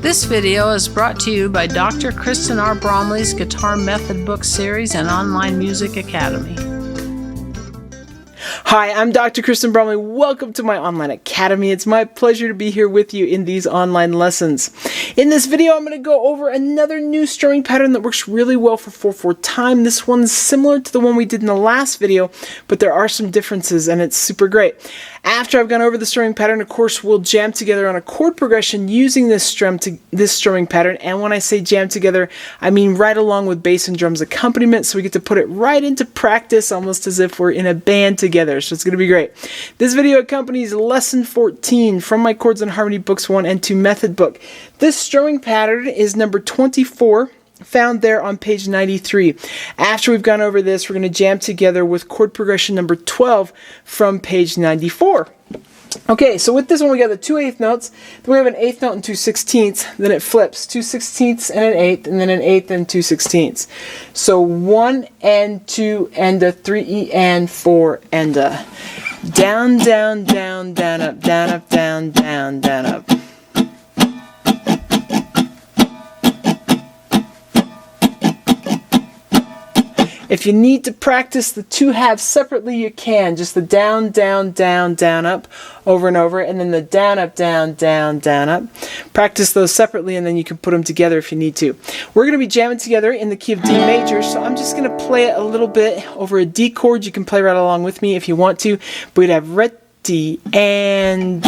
This video is brought to you by Dr. Kristen R. Bromley's Guitar Method Book Series and Online Music Academy. Hi, I'm Dr. Kristen Bromley. Welcome to my online academy. It's my pleasure to be here with you in these online lessons. In this video, I'm going to go over another new strumming pattern that works really well for 4/4 time. This one's similar to the one we did in the last video, but there are some differences and it's super great. After I've gone over the strumming pattern, of course, we'll jam together on a chord progression using this strumming pattern. And when I say jam together, I mean right along with bass and drums accompaniment, so we get to put it right into practice almost as if we're in a band together. So it's going to be great. This video accompanies lesson 14 from my Chords and Harmony Books 1 and 2 method book. This strumming pattern is number 24. Found there on page 93. After we've gone over this, we're going to jam together with chord progression number 12 from page 94. Okay, so with this one we got the 2 8th notes, then we have an 8th note and 2 16ths, then it flips 2 16ths and an 8th, and then an 8th and 2 16ths. So 1 and 2 and a 3 E and 4 and a down, down, down, down, up, down, up, down, down, down, up. If you need to practice the 2 halves separately, you can. Just the down, down, down, down, up over and over, and then the down, up, down, down, down, up. Practice those separately, and then you can put them together if you need to. We're going to be jamming together in the key of D major, so I'm just going to play it a little bit over a D chord. You can play right along with me if you want to, but we'd have ready and...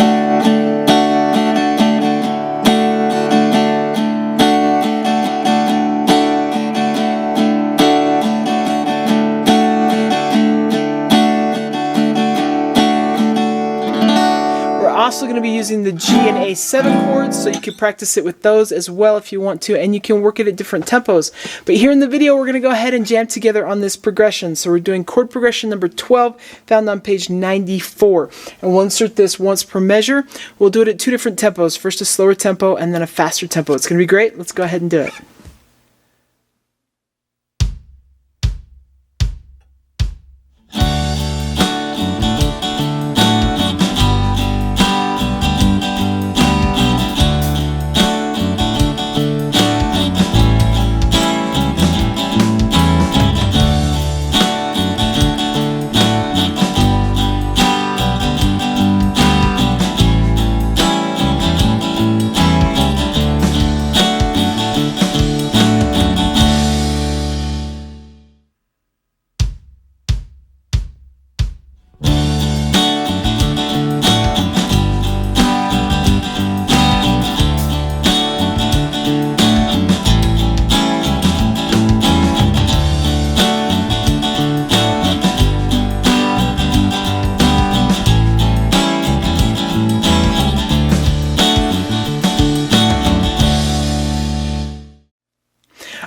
Also going to be using the G and A7 chords, so you can practice it with those as well if you want to, and you can work it at different tempos. But here in the video, we're going to go ahead and jam together on this progression. So we're doing chord progression number 12, found on page 94. And we'll insert this once per measure. We'll do it at 2 different tempos, first a slower tempo and then a faster tempo. It's going to be great. Let's go ahead and do it.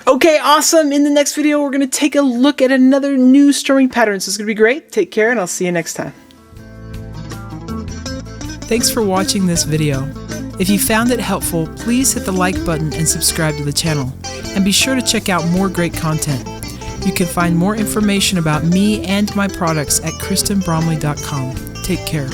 Okay, awesome. In the next video, we're going to take a look at another new strumming pattern. So it's going to be great. Take care, and I'll see you next time. Thanks for watching this video. If you found it helpful, please hit the like button and subscribe to the channel. And be sure to check out more great content. You can find more information about me and my products at kristenbromley.com. Take care.